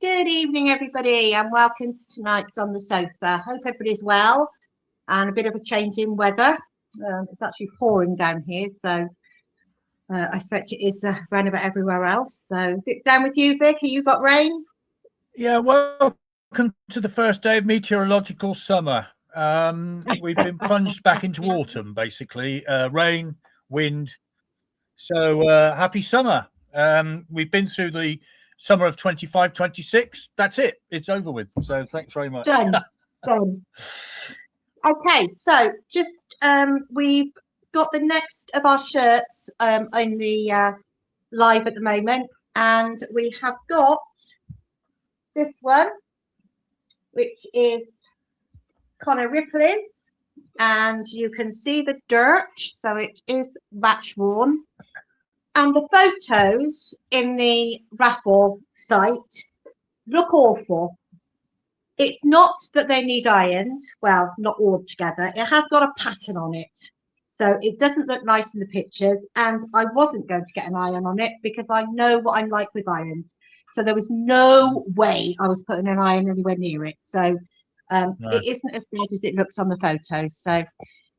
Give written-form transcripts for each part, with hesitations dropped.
Good evening, everybody, and welcome to tonight's On the Sofa. Hope everybody's well and a bit of a change in weather. It's actually pouring down here, so I expect it is around about everywhere else. So is it down with you, Vic? Have you got rain? Yeah, welcome to the first day of meteorological summer. We've been plunged back into autumn, basically. Rain, wind. So happy summer. We've been through the summer of 25, 26. That's it. It's over with. So thanks very much. Done. Okay, so just we've got the next of our shirts in the live at the moment, and we have got this one, which is Connor Ripley's, and you can see the dirt, so it is match worn. And the photos in the raffle site look awful. It's not that they need ironed, well, not all together. It has got a pattern on it, so it doesn't look nice in the pictures. And I wasn't going to get an iron on it because I know what I'm like with irons. So there was no way I was putting an iron anywhere near it. So No. it isn't as bad as it looks on the photos.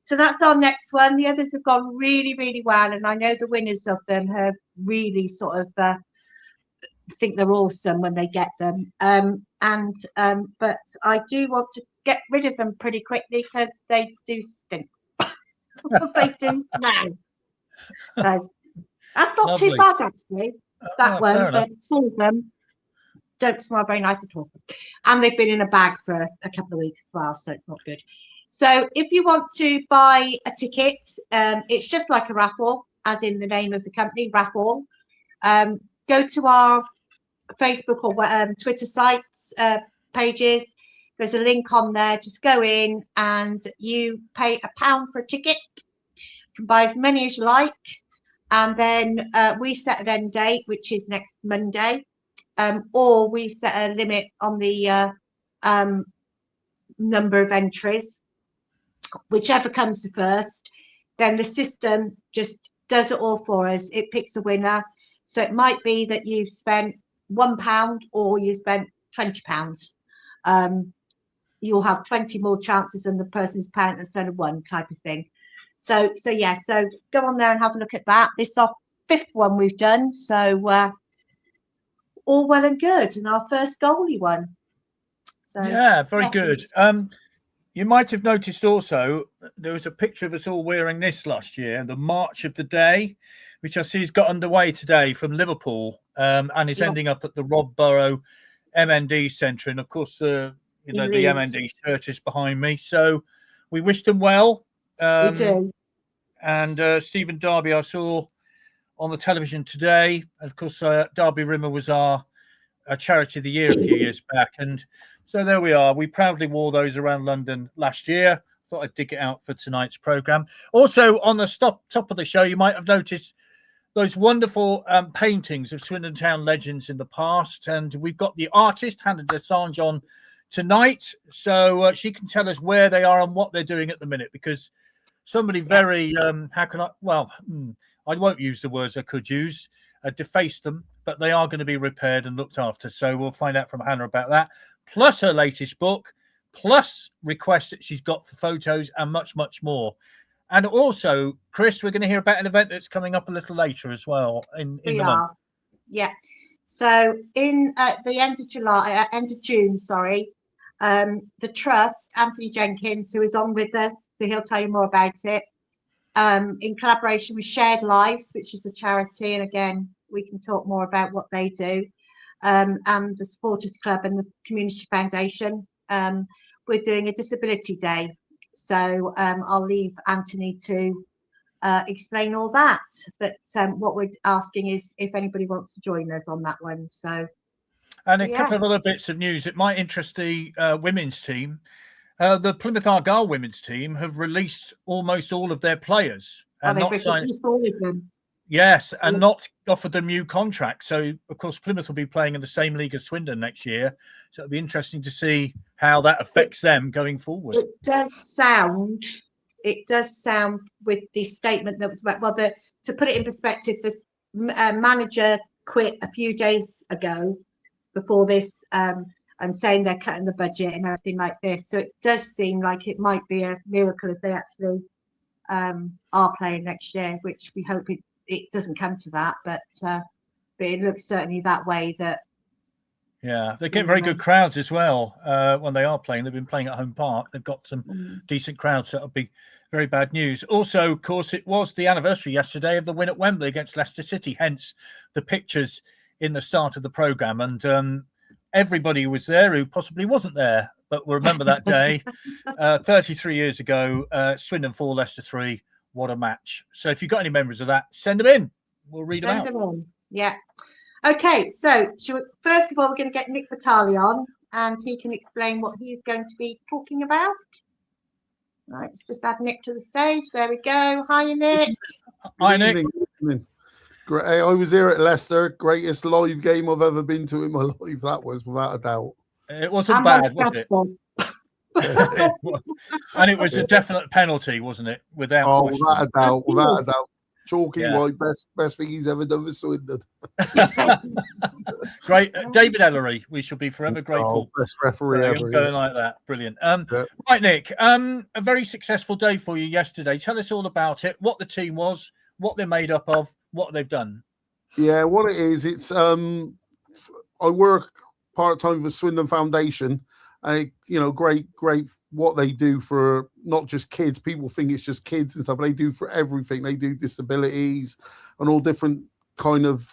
So that's our next one. The others have gone really, really well, and I know the winners of them have really sort of think they're awesome when they get them. But I do want to get rid of them pretty quickly because they do stink. They do smell. So that's not Lovely. too bad actually. That fair one, enough. but some of them don't smell very nice at all. And they've been in a bag for a couple of weeks as well, so it's not good. So if you want to buy a ticket, it's just like a raffle, as in the name of the company, raffle. Go to our Facebook or Twitter sites pages. There's a link on there. Just go in and you pay £1 for a ticket. You can buy as many as you like. And then we set an end date, which is next Monday. Or we set a limit on the number of entries. Whichever comes to first, then the system just does it all for us. It picks a winner. So it might be that you've spent £1 or you spent £20. You'll have 20 more chances than the person's paying instead of one, type of thing. So go on there and have a look at that. This is our 5th one we've done, so all well and good, and our first goalie one. So Yeah, very good. You might have noticed also there was a picture of us all wearing this last year, the March of the Day, which I see has got underway today from Liverpool, and is ending up at the Rob Burrow MND Centre. And of course, the MND shirt is behind me. So we wish them well. We do. And Stephen Darby, I saw on the television today. Of course, Derby Rimmer was our Charity of the Year a few years back. And so there we are. We proudly wore those around London last year. Thought I'd dig it out for tonight's programme. Also, on the top of the show, you might have noticed those wonderful paintings of Swindon Town legends in the past. And we've got the artist, Hannah Desange, on tonight. So she can tell us where they are and what they're doing at the minute. Because somebody very, I won't use the words I could use, deface them, but they are going to be repaired and looked after. So we'll find out from Hannah about that. Plus her latest book, plus requests that she's got for photos and much, much more. And also, Chris, we're going to hear about an event that's coming up a little later as well in the month. Yeah. So in the end of June, the Trust, Anthony Jenkins, who is on with us, so he'll tell you more about it, in collaboration with Shared Lives, which is a charity, and again, we can talk more about what they do, and the Supporters Club and the Community Foundation. We're doing a Disability Day. So I'll leave Anthony to explain all that. But what we're asking is if anybody wants to join us on that one. And a couple of other bits of news. It might interest the women's team. The Plymouth Argyle women's team have released almost all of their players. And not signed all of them. Yes, and not offered them new contracts. So, of course, Plymouth will be playing in the same league as Swindon next year. So it'll be interesting to see how that affects them going forward. It does sound with the statement that was about, to put it in perspective, the manager quit a few days ago, before this, and saying they're cutting the budget and everything like this. So it does seem like it might be a miracle if they actually are playing next year, which we hope it doesn't come to that. But it looks certainly that way. That yeah, they get very good crowds as well when they are playing. They've been playing at Home Park. They've got some decent crowds. So that'll be very bad news. Also, of course, it was the anniversary yesterday of the win at Wembley against Leicester City. Hence the pictures in the start of the programme. And everybody was there who possibly wasn't there, but will remember that day 33 years ago. Swindon 4, Leicester 3. What a match. So if you've got any memories of that, send them in. We'll read them out. Yeah. Okay, so first of all, we're going to get Nick Vitale on, and he can explain what he's going to be talking about. Right, let's just add Nick to the stage. There we go. Hi, Nick. Hi, Nick. Great. I was here at Leicester. Greatest live game I've ever been to in my life. That was, without a doubt. It wasn't bad, was it? And it was a definite penalty, wasn't it? Without a doubt. Without a doubt. Chalky White, best thing he's ever done for Swindon. Great, David Ellery. We shall be forever grateful. Best referee ever. Going like that, brilliant. Right, Nick. A very successful day for you yesterday. Tell us all about it. What the team was, what they're made up of, what they've done. Yeah, what it is. It's I work part-time for Swindon Foundation. And great what they do for not just kids. People think it's just kids and stuff, but they do for everything. They do disabilities and all different kind of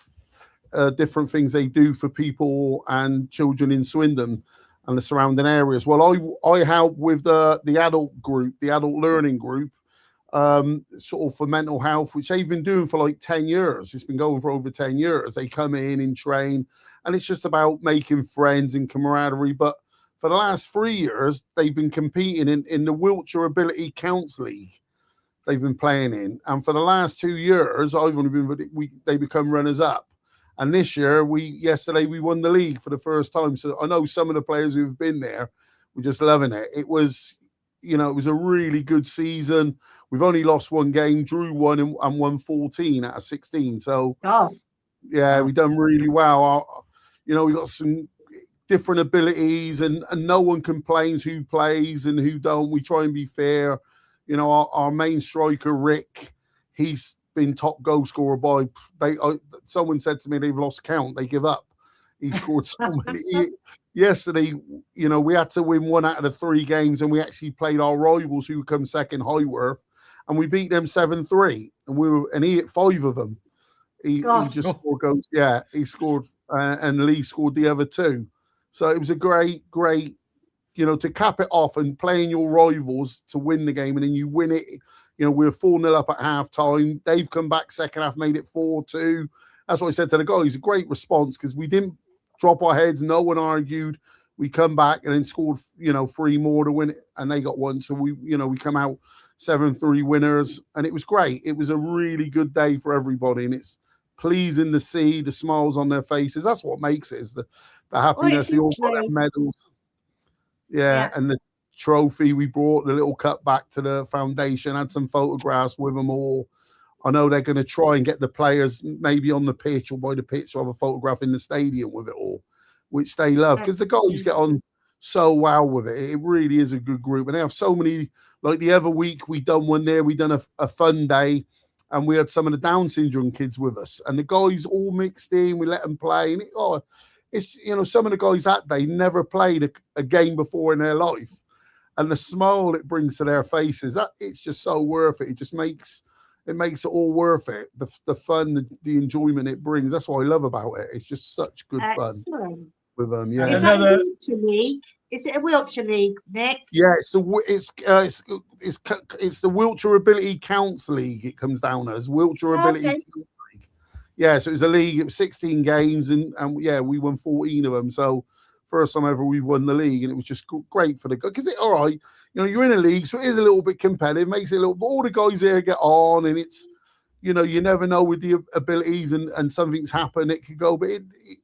different things they do for people and children in Swindon and the surrounding areas. Well, I help with the adult group, the adult learning group, sort of for mental health, which they've been doing for like 10 years. It's been going for over 10 years. They come in and train, and it's just about making friends and camaraderie. But for the last 3 years, they've been competing in the Wiltshire Ability Counts League. They've been playing in, and for the last 2 years, they become runners up. And this year, yesterday we won the league for the first time. So I know some of the players who've been there were just loving it. It was, it was a really good season. We've only lost one game, drew one, and won 14 out of 16. So we've done really well. We got some different abilities, and no one complains who plays and who don't. We try and be fair. Our main striker, Rick, he's been top goal scorer someone said to me they've lost count. They give up. He scored so many. Yesterday, we had to win 1 out of the 3 games, and we actually played our rivals who come second, Highworth, and we beat them 7-3. And he hit 5 of them. He just scored goals. Yeah, he scored, and Lee scored the other 2. So it was a great, to cap it off and playing your rivals to win the game, and then you win it. We were 4-0 up at half time. They've come back second half, made it 4-2. That's what I said to the guys. A great response, because we didn't drop our heads. No one argued. We come back and then scored, 3 more to win it, and they got 1. So we come out 7-3 winners, and it was great. It was a really good day for everybody, and it's pleasing to see the smiles on their faces. That's what makes it, is the happiness. They all got their medals. Yeah, and the trophy we brought, the little cup back to the foundation, had some photographs with them all. I know they're going to try and get the players maybe on the pitch or by the pitch to have a photograph in the stadium with it all, which they love, because the guys get on so well with it. It really is a good group. And they have so many, like the other week we done one there, we done a fun day, and we had some of the Down syndrome kids with us, and the guys all mixed in. We let them play, and it's some of the guys that day never played a game before in their life, and the smile it brings to their faces, it's just so worth it. It just makes it all worth it. The fun, the enjoyment it brings. That's what I love about it. It's just such good fun with them. Yeah. Is that a Wiltshire league? Is it a Wiltshire league, Nick? Yeah, it's the Wiltshire Ability Counts League. It comes down as Wiltshire Ability Counts League. Yeah, so it was a league. It was 16 games, and we won 14 of them. So first time ever we won the league, and it was just great for the guys. Because all right, you're in a league, so it is a little bit competitive. Makes it a little. But all the guys there get on, and it's you never know with the abilities, and something's happened. It could go, but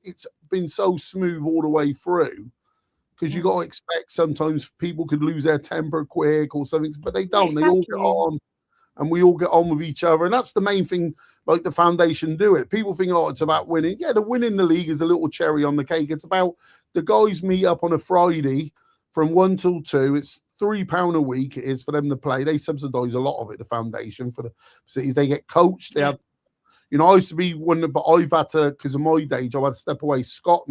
it's been so smooth all the way through. Because you got to expect sometimes people could lose their temper quick or something, but they don't. Exactly. They all get on. and we all get on with each other. And that's the main thing, like the foundation do it. People think, oh, it's about winning. Yeah, the winning the league is a little cherry on the cake. It's about the guys meet up on a Friday from 1 till 2. It's £3 a week. It is for them to play. They subsidise a lot of it, the foundation, for the cities. They get coached. They have, you know, I used to be one, but I've had to, because of my day job, I had to step away. Scott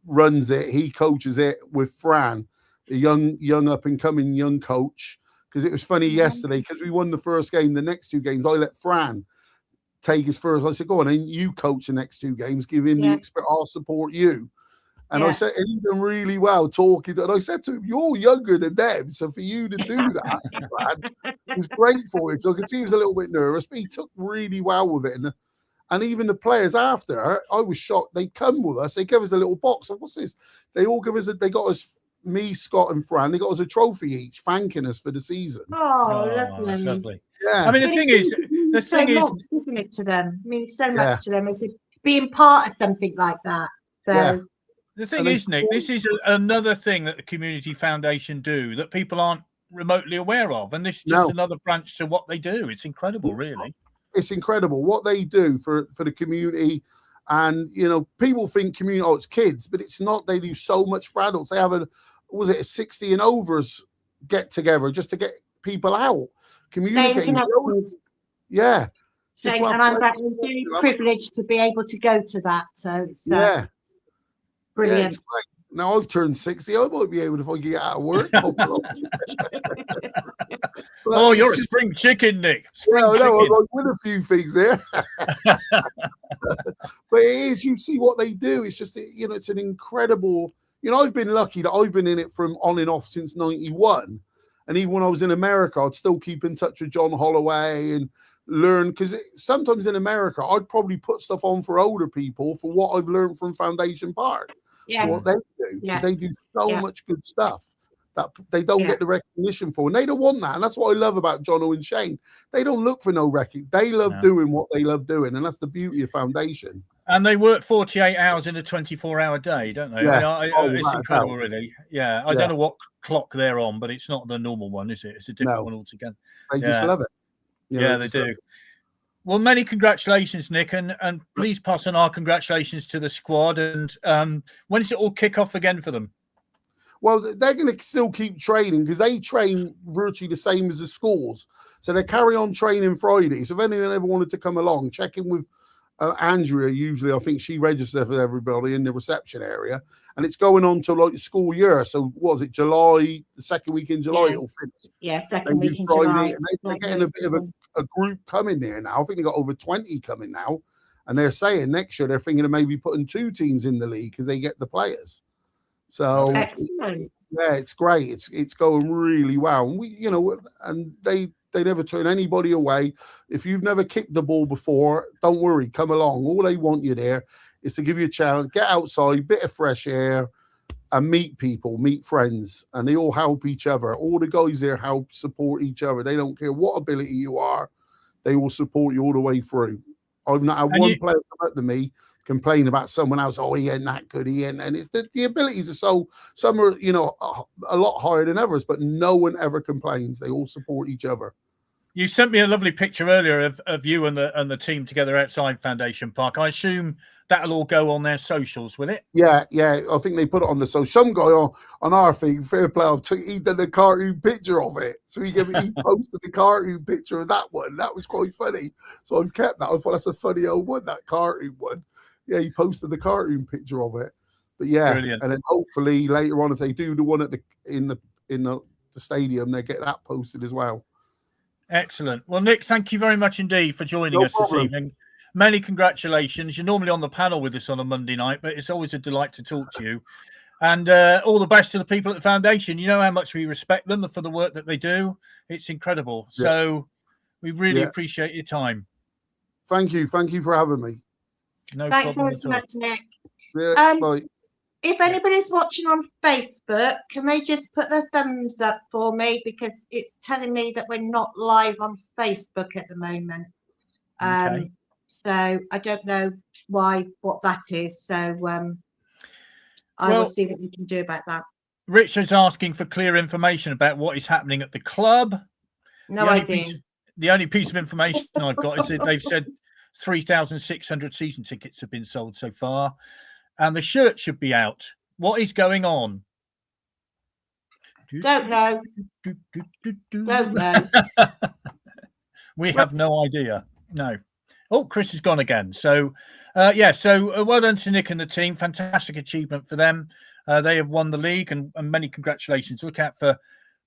runs it. He coaches it with Fran, a young up and coming young coach. Because it was funny yesterday, because we won the first game. The next 2 games, I let Fran take his first. I said, go on, and you coach the next 2 games. Give him the expert. I'll support you. And I said, and he done really well talking. And I said to him, you're younger than them. So for you to do that, Fran, it was great for him. So I could see he was a little bit nervous, but he took really well with it. And even the players after, I was shocked. They come with us. They give us a little box. Like, what's this? They all give us they got us, me, Scott, and Fran. They got us a trophy each, thanking us for the season. Oh, that's lovely. lovely. Yeah. I mean, the thing is, much, isn't it, to them? It means so much to them. It's being part of something like that. So the thing is, Nick, this is another thing that the Community Foundation do that people aren't remotely aware of. And this is just another branch to what they do. It's incredible, really. It's incredible what they do for the community. And, you know, people think community, oh, it's kids, but it's not. They do so much for adults. They have a 60 and overs get together just to get people out, communicating. Yeah. And I'm very privileged to be able to go to that. So it's brilliant. Yeah, it's great. Now I've turned 60. I might be able to, if I get out of work. Oh, you're a spring chicken, Nick. I know. I'm with a few things there. But it is, you see what they do. It's just, you know, it's an incredible, you know, I've been lucky that I've been in it from on and off since 91. And even when I was in America, I'd still keep in touch with John Holloway and learn, because sometimes in America, I'd probably put stuff on for older people for what I've learned from Foundation Park. What they do. They do so much good stuff that they don't get the recognition for, and they don't want that. And that's what I love about Jono and Shane. They don't look for no recognition. They love doing what they love doing, and that's the beauty of Foundation. And they work 48 hours in a 24-hour day, don't they? It's incredible, really. I don't know what clock they're on, but it's not the normal one, is it? It's a different one altogether. They just love it. They do. Well, many congratulations, Nick, and please pass on our congratulations to the squad. And when does it all kick off again for them? Well, they're going to still keep training because they train virtually the same as the schools. So they carry on training Friday. So if anyone ever wanted to come along, check in with Andrea. Usually, I think she registers for everybody in the reception area. And it's going on till like the school year. So what was it, July, the second week in July it'll finish. Yeah, second week in July. And they're getting a bit of a group coming there now. I think they got over 20 coming now. And they're saying next year they're thinking of maybe putting 2 teams in the league because they get the players. So it's great. It's going really well. And we, you know, and they never turn anybody away. If you've never kicked the ball before, don't worry, come along. All they want you there is to give you a chance, get outside, bit of fresh air, and meet people, meet friends, and they all help each other. All the guys there help support each other. They don't care what ability you are. They will support you all the way through. I've not had one player come up to me complain about someone else. Oh, he ain't that good. He ain't. And it's the abilities are so, some are, you know, a lot higher than others, but no one ever complains. They all support each other. You sent me a lovely picture earlier of you and the team together outside Foundation Park. I assume that'll all go on their socials, will it? Yeah. I think they put it on the social. Some guy on our thing, fair play, he did a cartoon picture of it. So he posted the cartoon picture of that one. That was quite funny. So I've kept that. I thought that's a funny old one, that cartoon one. Yeah, he posted the cartoon picture of it. But yeah, brilliant. And then hopefully later on, if they do the one at in the stadium, they get that posted as well. Excellent. Well, Nick, thank you very much indeed for joining us this evening. Many congratulations. You're normally on the panel with us on a Monday night, but it's always a delight to talk to you. And all the best to the people at the Foundation. You know how much we respect them for the work that they do. It's incredible. Yeah. So we really appreciate your time. Thank you. Thank you for having me. No Thanks problem so much, Nick. Yeah, bye. If anybody's watching on Facebook, can they just put their thumbs up for me, because it's telling me that we're not live on Facebook at the moment. Okay. So I don't know what that is. So I will see what we can do about that. Richard's asking for clear information about what is happening at the club. No idea. the only piece of information I've got is that they've said 3,600 season tickets have been sold so far, and the shirt should be out. What is going on? Don't know. Don't know. We have no idea. No. Oh, Chris has gone again. So, well done to Nick and the team. Fantastic achievement for them. They have won the league, and many congratulations. Look out for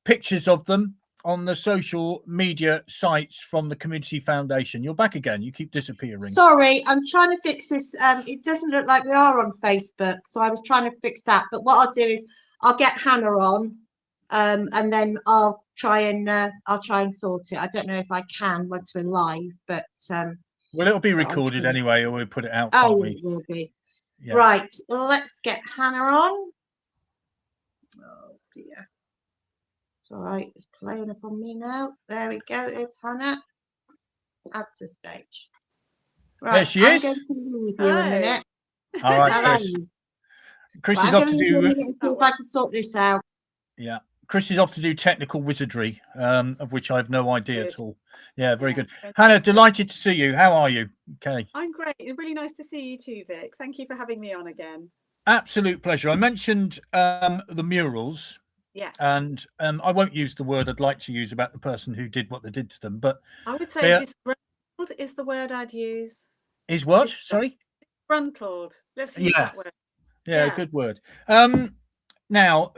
pictures of them on the social media sites from the Community Foundation. You're back again. You keep disappearing. Sorry, I'm trying to fix this. It doesn't look like we are on Facebook, so I was trying to fix that. But what I'll do is I'll get Hannah on, and then I'll try and sort it. I don't know if I can once we're live, but well, it'll be recorded anyway, or we'll put it out. Oh, we? It will be. Yeah. Right. Well, let's get Hannah on. Oh dear. It's all right. It's playing up on me now. There we go. There's Hannah. Add to stage. Right. There she is. I'm going to leave you a minute. All right, Chris. Chris is off to do. See if I can sort this out. Yeah. Chris is off to do technical wizardry, of which I have no idea at all. Yeah, very good. Hannah, delighted to see you. How are you? Okay. I'm great. Really nice to see you too, Vic. Thank you for having me on again. Absolute pleasure. I mentioned the murals. Yes. And I won't use the word I'd like to use about the person who did what they did to them, but I would say disgruntled is the word I'd use. Is what? Sorry? Disgruntled. Let's use that word. Yeah, good word. Now,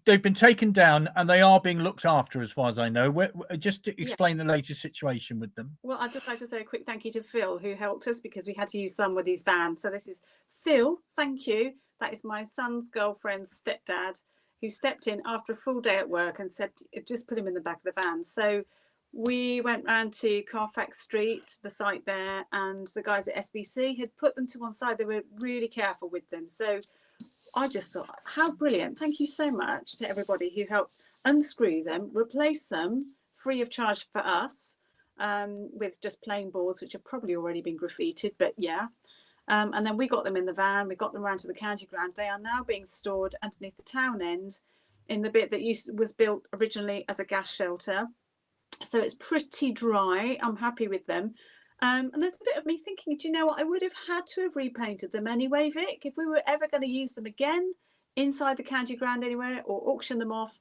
they've been taken down and they are being looked after, as far as I know. Just to explain the latest situation with them. Well, I'd just like to say a quick thank you to Phil, who helped us because we had to use somebody's van. So this is Phil. Thank you. That is my son's girlfriend's stepdad, who stepped in after a full day at work and said, just put him in the back of the van. So we went round to Carfax Street, the site there, and the guys at SBC had put them to one side. They were really careful with them. So I just thought, how brilliant. Thank you so much to everybody who helped unscrew them, replace them free of charge for us, with just plain boards, which have probably already been graffitied, but yeah. And then we got them in the van, we got them around to the county ground. They are now being stored underneath the town end in the bit that was built originally as a gas shelter. So it's pretty dry. I'm happy with them. And there's a bit of me thinking, do you know what? I would have had to have repainted them anyway, Vic, if we were ever going to use them again inside the county ground anywhere or auction them off.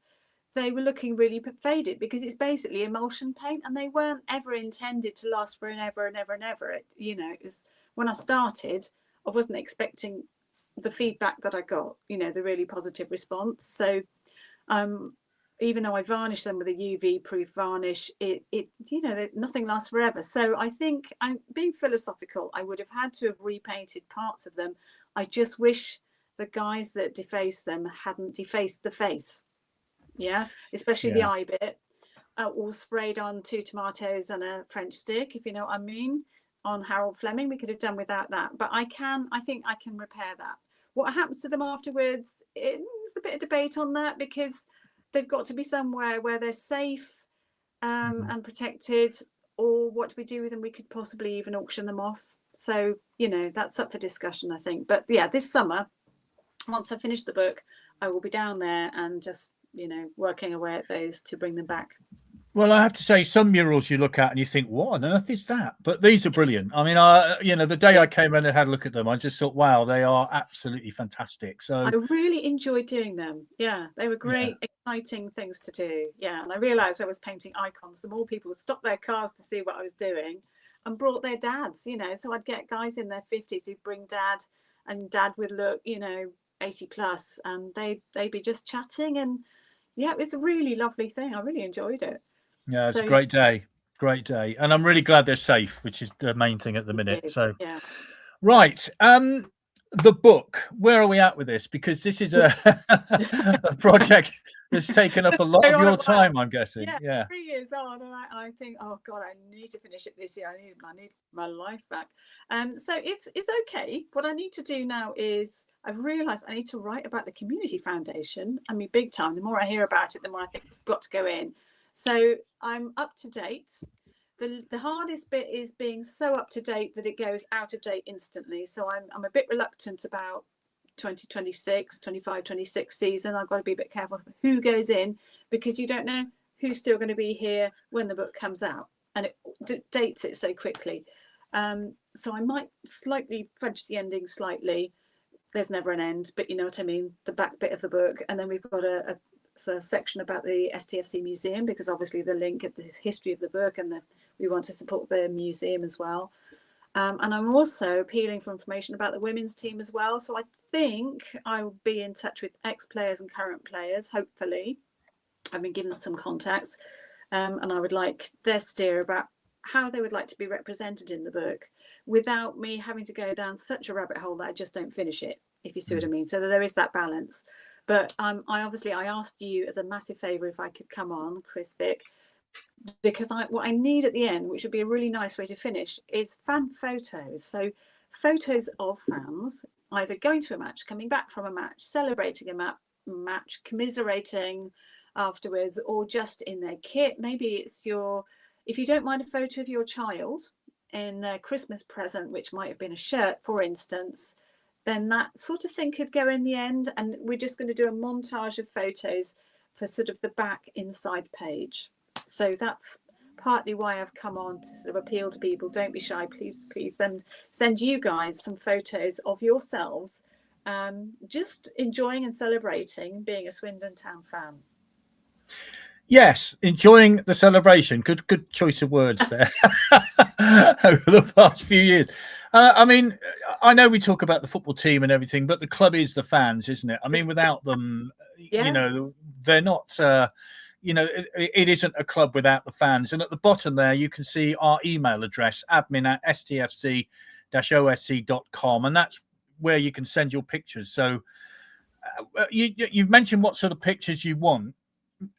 They were looking really faded because it's basically emulsion paint, and they weren't ever intended to last for ever and ever and ever. It was, when I started, I wasn't expecting the feedback that I got, the really positive response. So even though I varnished them with a UV proof varnish, nothing lasts forever. So I think, I'm being philosophical, I would have had to have repainted parts of them. I just wish the guys that defaced them hadn't defaced the face. Yeah, especially the eye bit, or sprayed on 2 tomatoes and a French stick, if you know what I mean, on Harold Fleming. We could have done without that, but I think I can repair that. What happens to them afterwards, there's a bit of debate on that, because they've got to be somewhere where they're safe and protected, or what do we do with them? We could possibly even auction them off. So, that's up for discussion, I think. But yeah, this summer, once I finish the book, I will be down there and just, working away at those to bring them back. Well, I have to say, some murals you look at and you think, what on earth is that? But these are brilliant. I mean, the day I came in and had a look at them, I just thought, wow, they are absolutely fantastic. So I really enjoyed doing them. Yeah, they were great, exciting things to do. Yeah, and I realised I was painting icons. The more people stopped their cars to see what I was doing and brought their dads, so I'd get guys in their 50s who'd bring dad, and dad would look, 80 plus, and they'd be just chatting. And yeah, it was a really lovely thing. I really enjoyed it. Yeah, it's a great day. And I'm really glad they're safe, which is the main thing at the minute. So, right. The book, where are we at with this? Because this is a project that's taken up a lot of your time, I'm guessing. Yeah. 3 years on, and I think, oh God, I need to finish it this year. I need my life back. So it's okay. What I need to do now is, I've realised I need to write about the Community Foundation. I mean, big time. The more I hear about it, the more I think it's got to go in. So I'm up to date. The hardest bit is being so up to date that it goes out of date instantly. So I'm a bit reluctant about 2026, 25, 26 season. I've got to be a bit careful who goes in, because you don't know who's still going to be here when the book comes out. And it dates it so quickly. So I might slightly fudge the ending slightly. There's never an end, but you know what I mean, the back bit of the book. And then we've got a section about the STFC museum, because obviously the link at the history of the book, and we want to support the museum as well. And I'm also appealing for information about the women's team as well. So I think I will be in touch with ex-players and current players, hopefully. I've been given some contacts, and I would like their steer about how they would like to be represented in the book without me having to go down such a rabbit hole that I just don't finish it, if you see what I mean. So there is that balance. But I asked you as a massive favour if I could come on, Chris Vick, because what I need at the end, which would be a really nice way to finish, is fan photos. So photos of fans either going to a match, coming back from a match, celebrating a match, commiserating afterwards, or just in their kit. Maybe it's if you don't mind, a photo of your child in a Christmas present, which might have been a shirt, for instance, then that sort of thing could go in the end. And we're just going to do a montage of photos for sort of the back inside page. So that's partly why I've come on, to sort of appeal to people. Don't be shy, please send you guys some photos of yourselves just enjoying and celebrating being a Swindon Town fan. Yes, enjoying the celebration. Good choice of words there. Over the past few years. I mean, I know we talk about the football team and everything, but the club is the fans, isn't it? I mean, without them, you know, they're not, you know, it isn't a club without the fans. And at the bottom there, you can see our email address, admin@stfc-osc.com. And that's where you can send your pictures. So you've mentioned what sort of pictures you want.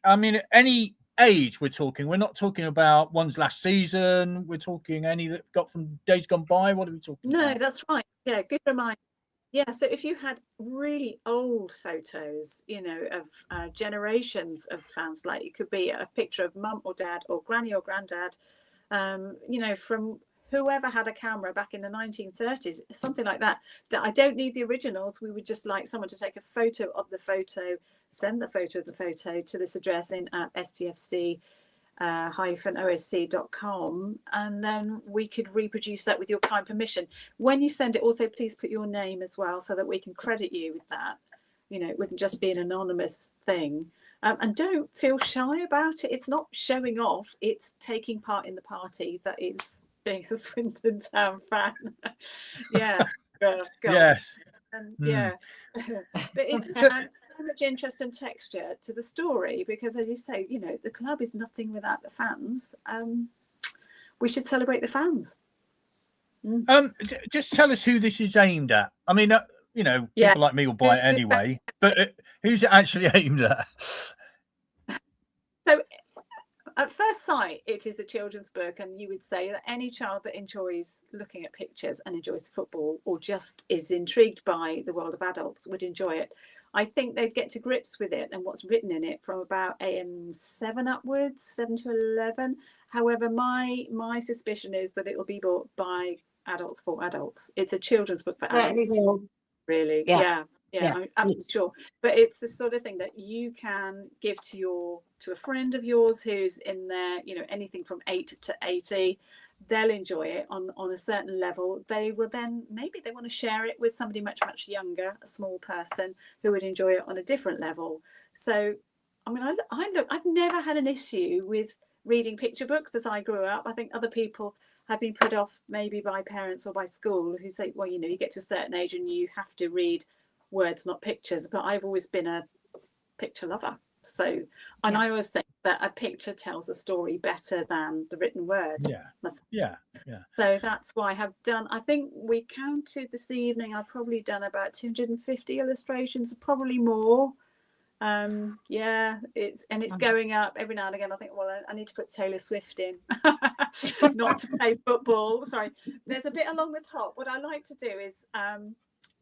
I mean, any age we're talking. We're not talking about ones last season. We're talking any that got from days gone by. What are we talking about? No, that's right. Yeah, good reminder. Yeah, so if you had really old photos, you know, of generations of fans, like it could be a picture of mum or dad or granny or granddad, you know, from whoever had a camera back in the 1930s, something like that. I don't need the originals. We would just like someone to take a photo of the photo, send the photo of the photo to this address in stfc-osc.com, and then we could reproduce that with your kind permission. When you send it, also please put your name as well, so that we can credit you with that. You know, it wouldn't just be an anonymous thing. And don't feel shy about it. It's not showing off, it's taking part in the party that is being a Swindon Town fan. Yeah. Yes. Yeah. But it just adds so much interest and texture to the story, because as you say, you know, the club is nothing without the fans. We should celebrate the fans. Just tell us who this is aimed at. I mean, you know, people like me will buy it anyway, but who's it actually aimed at? So at first sight, it is a children's book, and you would say that any child that enjoys looking at pictures and enjoys football, or just is intrigued by the world of adults, would enjoy it. I think they'd get to grips with it and what's written in it from about AM7 upwards, 7 to 11. However, my suspicion is that it will be bought by adults for adults. It's a children's book for adults. Really, yeah. I'm sure. But it's the sort of thing that you can give to a friend of yours who's in there, you know, anything from 8 to 80. They'll enjoy it on a certain level. They will then, maybe they want to share it with somebody much, much younger, a small person who would enjoy it on a different level. So, I mean, I've never had an issue with reading picture books as I grew up. I think other people have been put off maybe by parents or by school who say, well, you know, you get to a certain age and you have to read words, not pictures. But I've always been a picture lover. So, and I always think that a picture tells a story better than the written word. Yeah. So that's why I have done, I think we counted this evening, I've probably done about 250 illustrations, probably more. It's going up every now and again. I think, well, I need to put Taylor Swift in, not to play football. Sorry. There's a bit along the top. What I like to do is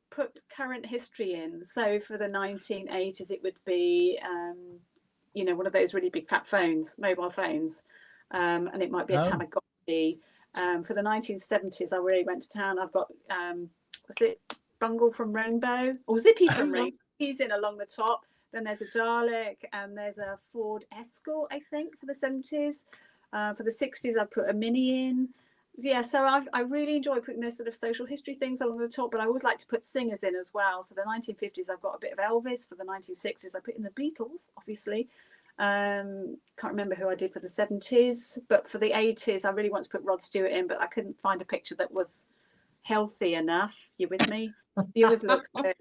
put current history in. So for the 1980s, it would be, you know, one of those really big fat phones, mobile phones, and it might be a Tamagotchi. For the 1970s, I really went to town. I've got, was it Bungle from Rainbow or Zippy from Rainbow? He's in along the top. Then there's a Dalek, and there's a Ford Escort, I think, for the 70s. For the 60s, I put a Mini in. Yeah, so I really enjoy putting those sort of social history things along the top, but I always like to put singers in as well. So the 1950s, I've got a bit of Elvis. For the 1960s, I put in the Beatles, obviously. Can't remember who I did for the 70s, but for the 80s, I really want to put Rod Stewart in, but I couldn't find a picture that was healthy enough. You with me? He always looks a bit,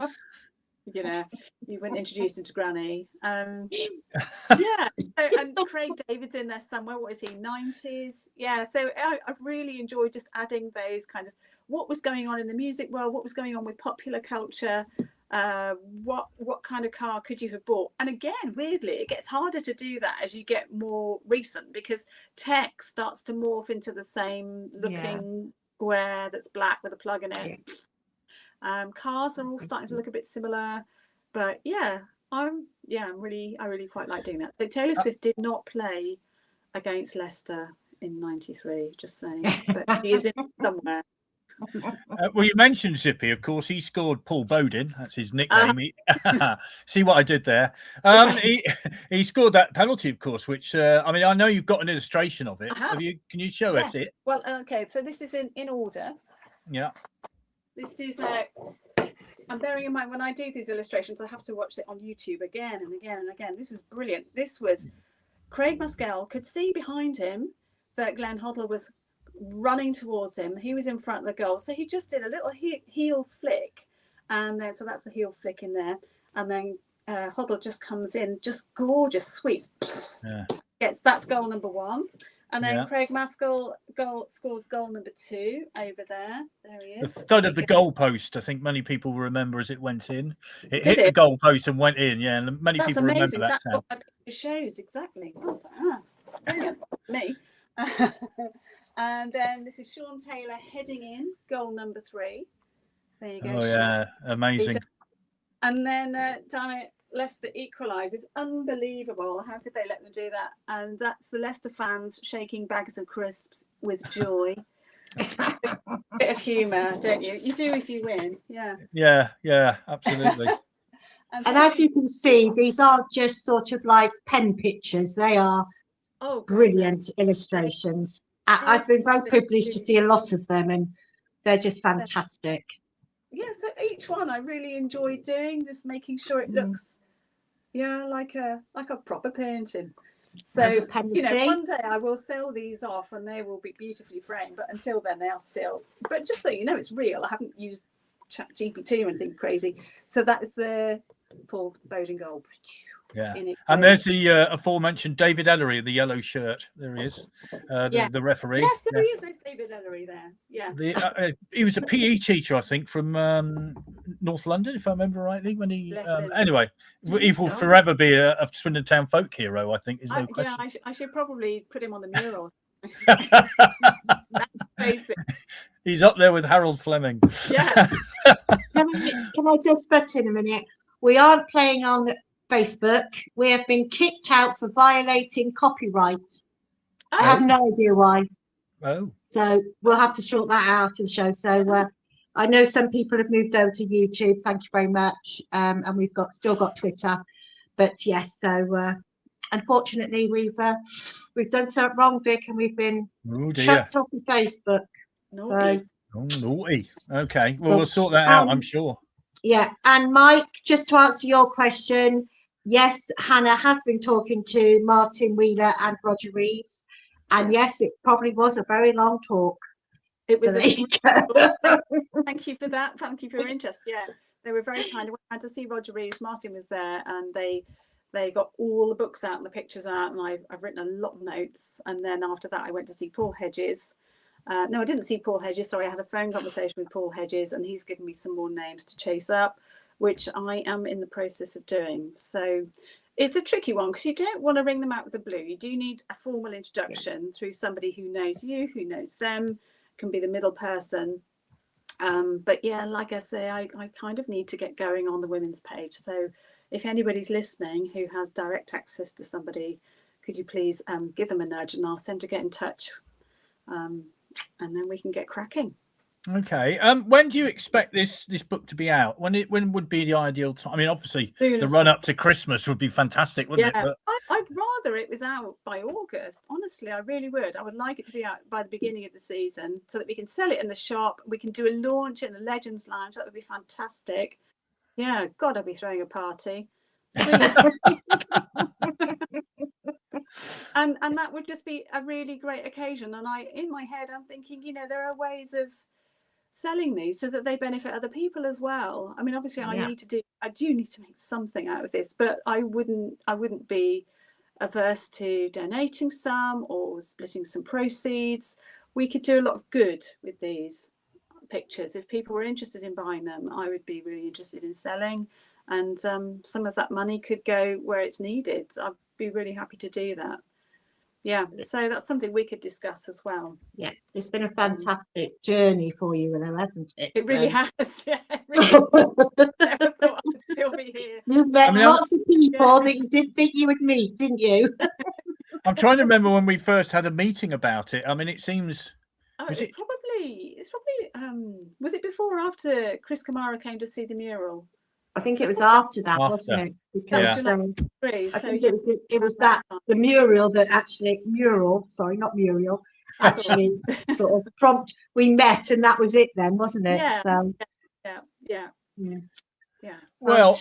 you know, you wouldn't introduce him to Granny. Yeah, so, and Craig David's in there somewhere. What is he, 90s? Yeah, so I've really enjoyed just adding those kind of what was going on in the music world, what was going on with popular culture, what kind of car could you have bought? And again, weirdly, it gets harder to do that as you get more recent, because tech starts to morph into the same looking square that's black with a plug in it. Cars are all starting to look a bit similar, but I really quite like doing that. So Taylor Swift did not play against Leicester in '93, just saying, but he is in somewhere. Well, you mentioned Zippy, of course. He scored Paul Bowden. That's his nickname. See what I did there? He scored that penalty, of course, which I mean, I know you've got an illustration of it. Can you show us it? Well, okay, so this is in order. Yeah. This is I'm bearing in mind when I do these illustrations, I have to watch it on YouTube again and again and again. This was brilliant. This was Craig Maskell could see behind him that Glenn Hoddle was running towards him. He was in front of the goal, so he just did a little heel flick, and then so that's the heel flick in there, and then Hoddle just comes in, just gorgeous, sweet. That's goal number 1. And then Craig Maskell scores goal number 2 over there. There he is. The thud of the goalpost, I think many people remember as it went in. It hit the goalpost and went in, and many people remember that. That's what my picture shows, exactly. Well done. Brilliant. Me. And then this is Sean Taylor heading in, goal number 3. There you go. Oh, yeah, amazing. And then damn it, Leicester equalises. Unbelievable. How could they let them do that? And that's the Leicester fans shaking bags of crisps with joy. Bit of humour, don't you? You do if you win. Yeah, absolutely. And as you can see, these aren't just sort of like pen pictures. They are brilliant illustrations. I've been very privileged to see a lot of them, and they're just fantastic. Yeah, so each one I really enjoy doing, just making sure it looks like a proper painting. So one day I will sell these off and they will be beautifully framed, but until then they are still, but just so you know, it's real. I haven't used ChatGPT or anything crazy. So that is the Paul Bowden goal. And there's the aforementioned David Ellery, the yellow shirt. There he is, the referee. Yes, there he is. There's David Ellery there. Yeah. He was a PE teacher, I think, from North London, if I remember rightly. When he anyway, he will forever be a Swindon Town folk hero. I think, is no question. Yeah, I should probably put him on the mural. He's up there with Harold Fleming. Yeah. Can I just butt in a minute? We aren't playing on Facebook. We have been kicked out for violating copyright. I have no idea why. So we'll have to sort that out after the show. So I know some people have moved over to YouTube. Thank you very much. And we've still got Twitter. But yes, so unfortunately we've done something wrong, Vic, and we've been shut off of Facebook. Naughty. Naughty. Okay. Well, we'll sort that out, I'm sure. Yeah. And Mike, just to answer your question, yes, Hannah has been talking to Martin Wheeler and Roger Reeves. And yes, it probably was a very long talk. It was. Thank you for that. Thank you for your interest. Yeah, they were very kind. I had to see Roger Reeves. Martin was there, and they got all the books out and the pictures out, and I've written a lot of notes. And then after that, I went to see Paul Hedges. No, I didn't see Paul Hedges. Sorry, I had a phone conversation with Paul Hedges, and he's given me some more names to chase up, which I am in the process of doing. So it's a tricky one because you don't want to ring them out with the blue. You do need a formal introduction through somebody who knows you, who knows them, can be the middle person. But yeah, like I say, I kind of need to get going on the women's page. So if anybody's listening who has direct access to somebody, could you please give them a nudge and ask them to get in touch, and then we can get cracking. Okay. When do you expect this book to be out? When would be the ideal time? I mean, obviously, Soon the as run up to Christmas would be fantastic, wouldn't Yeah, it? But I'd rather it was out by August. Honestly, I really would. I would like it to be out by the beginning of the season so that we can sell it in the shop. We can do a launch in the Legends Lounge. That would be fantastic. Yeah, God, I'd be throwing a party. And that would just be a really great occasion. And in my head, I'm thinking, there are ways of selling these so that they benefit other people as well. I mean, obviously, I do need to make something out of this, but I wouldn't be averse to donating some or splitting some proceeds. We could do a lot of good with these pictures. If people were interested in buying them, I would be really interested in selling, and some of that money could go where it's needed. I'd be really happy to do that. Yeah, so that's something we could discuss as well. Yeah, it's been a fantastic journey for you, though, hasn't it? It really has. Yeah, it really never thought I'd still be here. You've met lots of people that you didn't think you would meet, didn't you? I'm trying to remember when we first had a meeting about it. I mean, it seems. It's probably. Was it before or after Chris Kamara came to see the mural? I think it was after that, wasn't it? Because I think it was that the mural that actually actually sort of we met, and that was it then, wasn't it? Yeah. Well,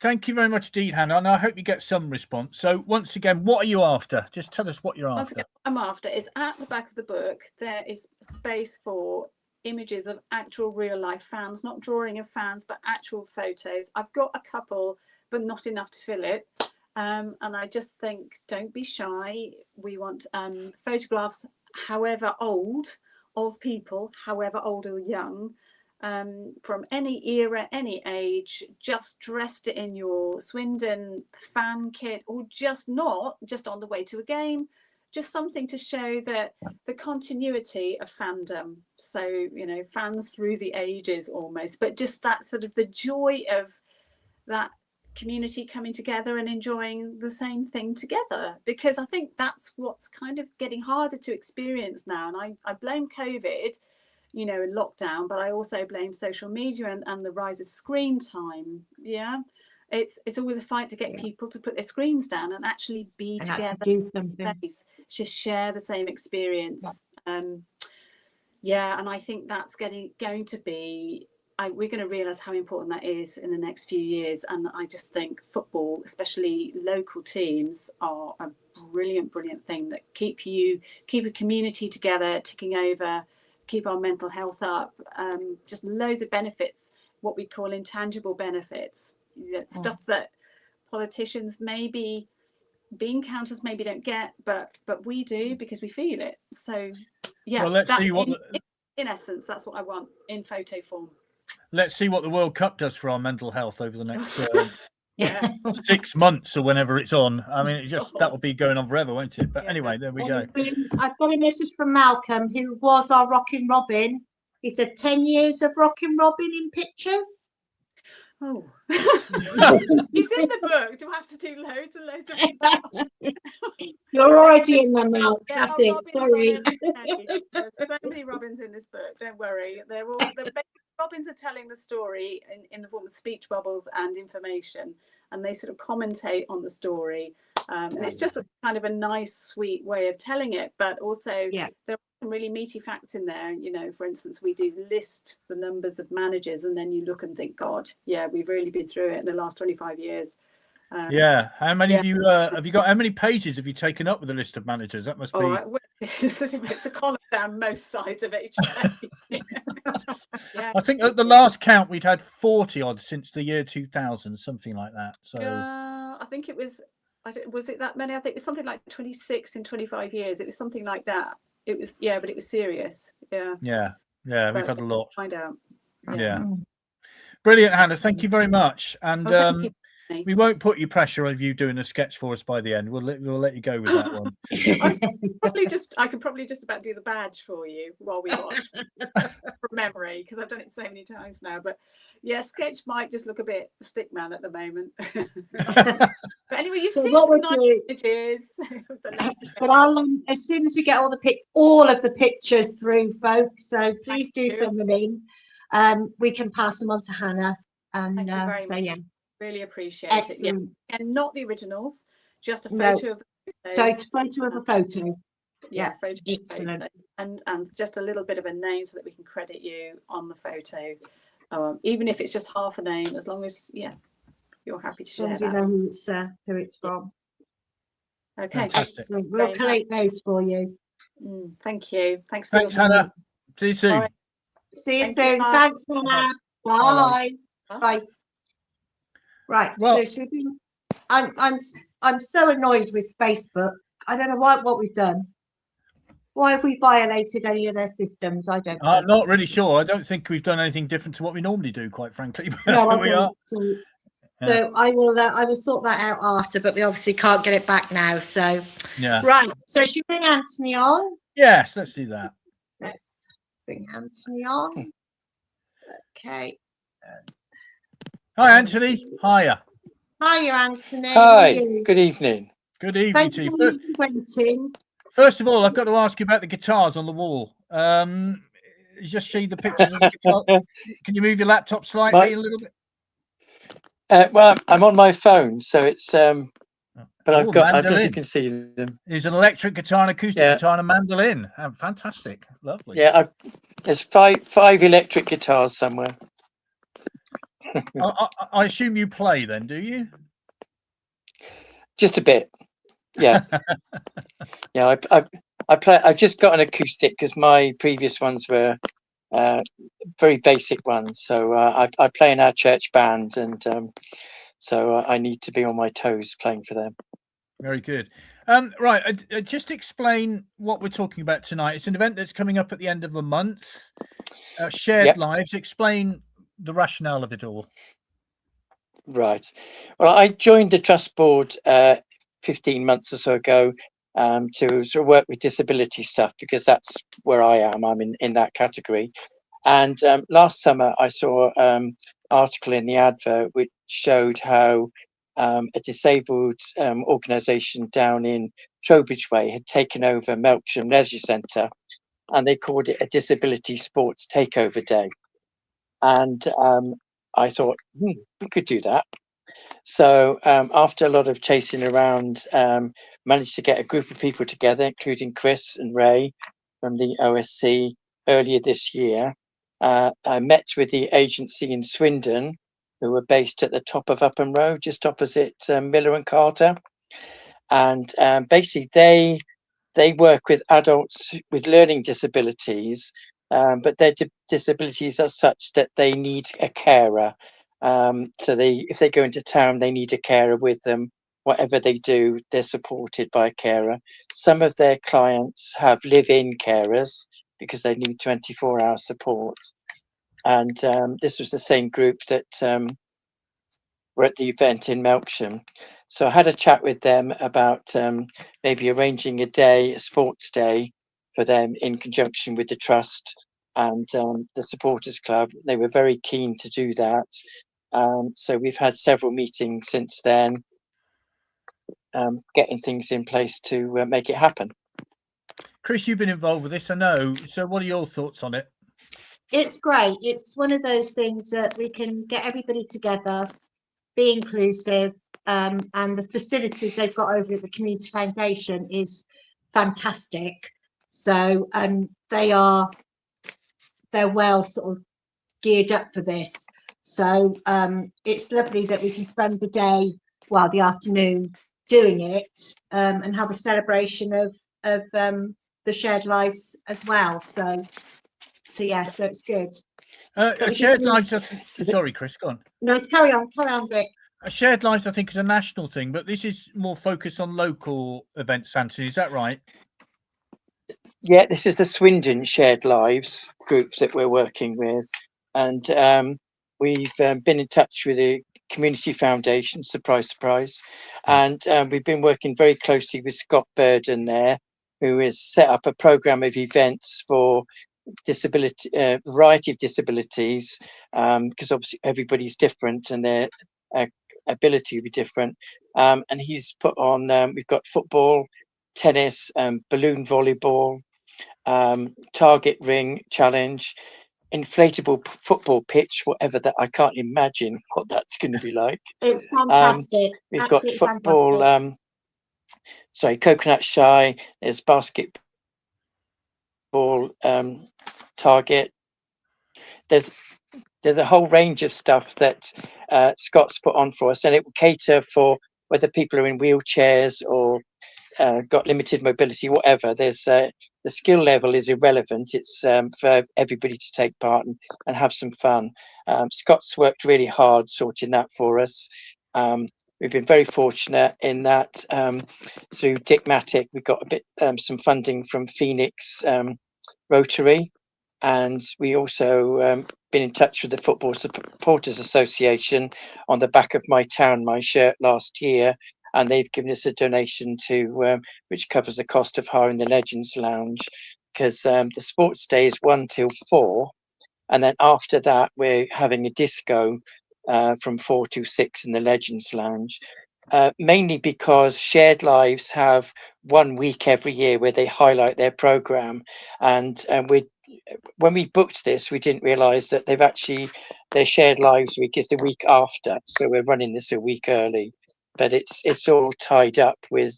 thank you very much indeed, Hannah, and I hope you get some response. So once again, what are you after? Just tell us what you're after. What I'm after is at the back of the book there is space for images of actual real life fans, not drawing of fans, but actual photos. I've got a couple, but not enough to fill it. And I just think, don't be shy. We want photographs, however old, of people, however old or young, from any era, any age, just dressed in your Swindon fan kit, or just not just on the way to a game. Just something to show that the continuity of fandom. So, fans through the ages almost, but just that sort of the joy of that community coming together and enjoying the same thing together. Because I think that's what's kind of getting harder to experience now. And I blame COVID, in lockdown, but I also blame social media and the rise of screen time. Yeah. It's always a fight to get people to put their screens down and actually be together, do something. Just share the same experience. And I think that's going to be. We're going to realise how important that is in the next few years. And I just think football, especially local teams, are a brilliant thing that keep a community together, ticking over, keep our mental health up. Just loads of benefits, what we call intangible benefits. Stuff that politicians maybe bean counters maybe don't get, but we do because we feel it. So well, let's see what in essence, that's what I want in photo form. Let's see what the World Cup does for our mental health over the next 6 months or whenever it's on. I mean, that will be going on forever, won't it? But anyway, there we go. I've got a message from Malcolm, who was our Rockin' Robin. He said 10 years of Rockin' Robin in pictures. Oh, he's in the book. Do I have to do loads and loads of You're already in my mouth. Classic. Sorry. There's so many Robins in this book. Don't worry. The Robins are telling the story in the form of speech bubbles and information, and they sort of commentate on the story. And it's just a kind of a nice, sweet way of telling it, but also there are some really meaty facts in there. For instance, we do list the numbers of managers, and then you look and think, God, we've really been through it in the last 25 years. How many of you have you got? How many pages have you taken up with the list of managers? That must be. It's a column down most sides of each page. I think at the last count we'd had 40 odd since the year 2000, something like that. So I think it was. Was it that many? I think it was something like 26 in 25 years. It was something like that. It was, but it was serious. Yeah. We've had a lot. Find out. Yeah. Brilliant, Hannah. Thank you very much. And We won't put you pressure of you doing a sketch for us by the end. We'll let you go with that one. I could probably just about do the badge for you while we watch from memory, because I've done it so many times now. But yeah, sketch might just look a bit stick man at the moment. But anyway, you've seen some nice images. But I'll as soon as we get all of the pictures through, folks. So please do send them in. We can pass them on to Hannah. And so yeah, really appreciate it. Yeah, and not the originals, just a photo of the photos. So it's a photo of a photo. Yeah, photo. Excellent. And just a little bit of a name so that we can credit you on the photo, even if it's just half a name, as long as you're happy to share As that. you know who it's from. Okay, excellent. We'll collate those for you. Thank you. Thanks, Hannah. See you soon. Bye. See you soon. Thanks, Hannah. Bye. Bye. Right. Well, so I'm so annoyed with Facebook. I don't know what we've done. Why have we violated any of their systems? I don't know. I'm not really sure. I don't think we've done anything different to what we normally do, quite frankly. No, I don't. So I will sort that out after, but we obviously can't get it back now. So yeah. Right. So should we bring Anthony on? Yes, let's do that. Let's bring Anthony on. Okay. Hi, Anthony. Hiya. Hiya, Anthony. Hi. Good evening. Good evening Thank to you you. for waiting. First of all, I've got to ask you about the guitars on the wall. Just see the pictures of the guitar. Can you move your laptop slightly a little bit? Well, I'm on my phone, so it's but I've got. I don't know if you can see them. There's an electric guitar, an acoustic guitar, and a mandolin. Fantastic, lovely. Yeah, there's five electric guitars somewhere. I assume you play then, do you? Just a bit. Yeah. Yeah, I play. I've just got an acoustic because my previous ones were very basic ones. So I play in our church band, and so I need to be on my toes playing for them. Very good. Right, just explain what we're talking about tonight. It's an event that's coming up at the end of the month. Shared Lives. Explain the rationale of it all. Right. Well, I joined the trust board 15 months or so ago to sort of work with disability stuff, because that's where I am. I'm in that category. And last summer I saw an article in the advert which showed how a disabled organisation down in Trowbridge Way had taken over Melksham Leisure Centre, and they called it a Disability Sports Takeover Day. And I thought, we could do that. So after a lot of chasing around, managed to get a group of people together, including Chris and Ray from the OSC earlier this year. I met with the agency in Swindon, who were based at the top of Upham Road, just opposite Miller and Carter. And basically they work with adults with learning disabilities, but their disabilities are such that they need a carer. So if they go into town, they need a carer with them. Whatever they do, they're supported by a carer. Some of their clients have live-in carers because they need 24-hour support. And this was the same group that were at the event in Melksham. So I had a chat with them about maybe arranging a sports day for them in conjunction with the trust and the supporters club. They were very keen to do that. So we've had several meetings since then, getting things in place to make it happen. Chris, you've been involved with this, I know. So what are your thoughts on it? It's great. It's one of those things that we can get everybody together, be inclusive, and the facilities they've got over at the Community Foundation is fantastic. So they're well sort of geared up for this. So it's lovely that we can spend the afternoon doing it, and have a celebration of the shared lives as well. So yeah, so it's good. Shared Lives. Sorry, Chris, go on. No, carry on, Vic. Shared Lives, I think, is a national thing, but this is more focused on local events, Anthony. Is that right? Yeah, this is the Swindon Shared Lives group that we're working with, and we've been in touch with the Community Foundation, surprise, surprise. And we've been working very closely with Scott Burden there, who has set up a program of events for disability, variety of disabilities, because obviously everybody's different and their ability will be different. And he's put on, we've got football, tennis, balloon volleyball, target ring challenge, inflatable football pitch, whatever that, I can't imagine what that's going to be like. It's fantastic. We've Absolutely got football, fantastic. coconut shy, there's basketball, target. There's a whole range of stuff that Scott's put on for us, and it will cater for whether people are in wheelchairs or got limited mobility, whatever. There's the skill level is irrelevant. It's for everybody to take part and have some fun. Scott's worked really hard sorting that for us. We've been very fortunate in that through Dick Mattick, we got a bit some funding from Phoenix Rotary, and we also been in touch with the Football Supporters Association on the back of My Town, My Shirt last year, and they've given us a donation to which covers the cost of hiring the Legends Lounge, because the sports day is 1 till 4, and then after that we're having a disco from 4 to 6 in the Legends Lounge, mainly because Shared Lives have 1 week every year where they highlight their program, and when we booked this, we didn't realize that their Shared Lives week is the week after, so we're running this a week early, but it's all tied up with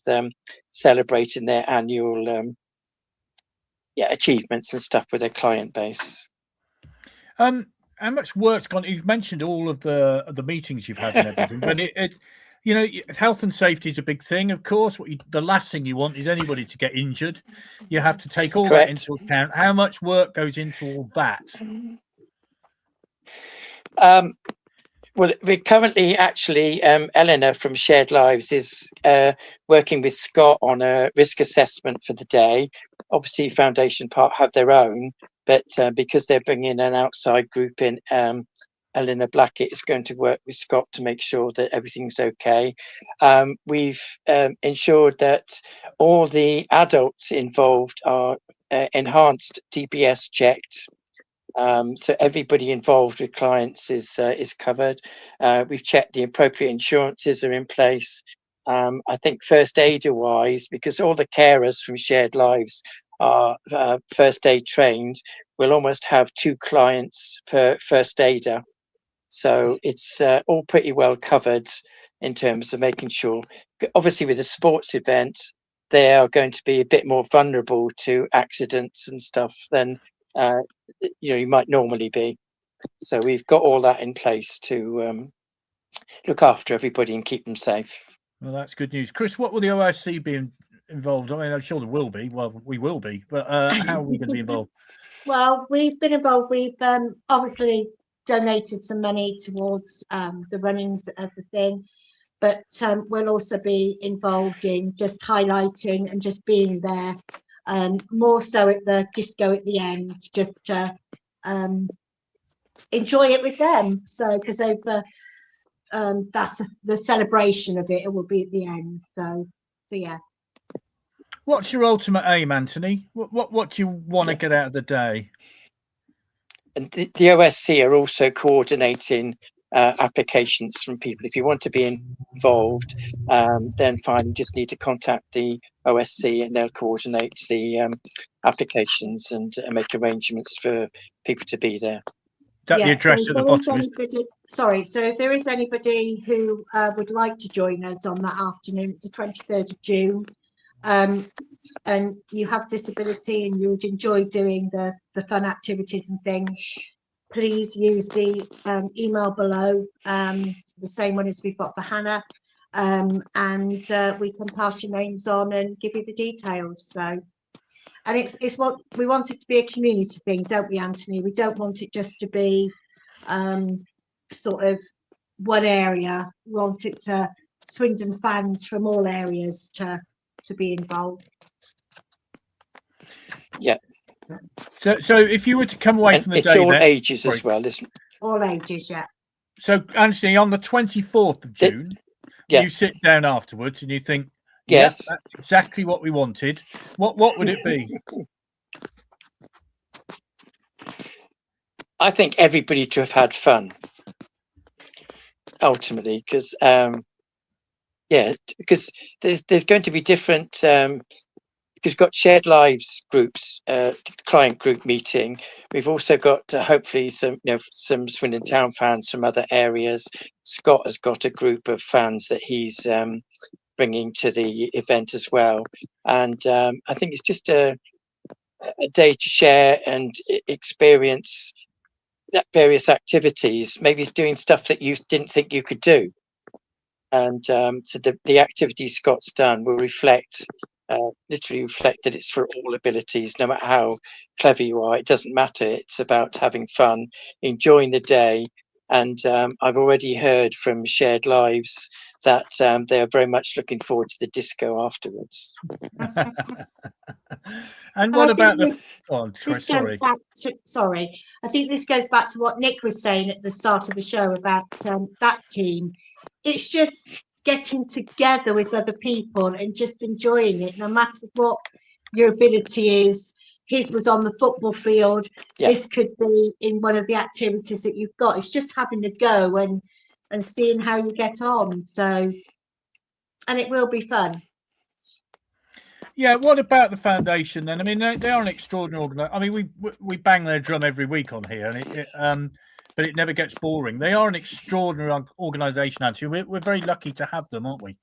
celebrating their annual achievements and stuff with their client base. How much work's gone? You've mentioned all of the meetings you've had and everything, but it you know, health and safety is a big thing, of course. The last thing you want is anybody to get injured. You have to take all that into account. How much work goes into all that? Well, we're currently actually, Eleanor from Shared Lives is working with Scott on a risk assessment for the day. Obviously, Foundation Part have their own, but because they're bringing an outside group in, Eleanor Blackett is going to work with Scott to make sure that everything's okay. We've ensured that all the adults involved are enhanced DBS checked. So everybody involved with clients is covered. We've checked the appropriate insurances are in place. I think first aider wise, because all the carers from Shared Lives are first aid trained, we'll almost have 2 clients per first aider. So it's all pretty well covered in terms of making sure. Obviously, with a sports event, they are going to be a bit more vulnerable to accidents and stuff than you might normally be. So we've got all that in place to look after everybody and keep them safe. Well, that's good news. Chris, what will the OSC be involved? I mean, I'm sure there will be. Well, we will be, but how are we going to be involved? Well, we've been involved. We've obviously donated some money towards the runnings of the thing, but we'll also be involved in just highlighting and just being there, more so at the disco at the end, just to enjoy it with them. So because that's the celebration of it, it will be at the end. So yeah. What's your ultimate aim, Anthony? What do you want to get out of the day? And the OSC are also coordinating applications from people. If you want to be involved, then fine, you just need to contact the OSC and they'll coordinate the applications and make arrangements for people to be there. The address at the bottom. So if there is anybody who would like to join us on that afternoon, it's the 23rd of June, and you have disability and you would enjoy doing the fun activities and things, please use the email below, the same one as we've got for Hannah, and we can pass your names on and give you the details. So, and it's what we want it to be, a community thing, don't we, Anthony? We don't want it just to be sort of one area. We want it to Swindon fans from all areas to be involved. Yeah. So if you were to come away from the it's day, all ages as well, isn't it? All ages, yeah. So, Anthony, on the 24th of June, yeah. you sit down afterwards and you think, Yes. "Yep, that's exactly what we wanted." What would it be? I think everybody to have had fun, ultimately, because because there's going to be different. Because we've got shared lives groups, client group meeting. We've also got hopefully some Swindon Town fans from other areas. Scott has got a group of fans that he's bringing to the event as well, and I think it's just a day to share and experience that various activities, maybe doing stuff that you didn't think you could do. And so the activities Scott's done will literally reflect that it's for all abilities, no matter how clever you are. It doesn't matter. It's about having fun, enjoying the day. And I've already heard from Shared Lives that they are very much looking forward to the disco afterwards. And what about the? This Sorry. goes back to, sorry, I think this goes back to what Nick was saying at the start of the show about that team. It's just getting together with other people and just enjoying it, no matter what your ability is. His was on the football field. Yeah. This could be in one of the activities that you've got. It's just having a go and seeing how you get on. So, and it will be fun. Yeah, what about the foundation then? I mean, they are an extraordinary organisation. I mean, we bang their drum every week on here, and but it never gets boring. They are an extraordinary organisation, Anthony. We're very lucky to have them, aren't we?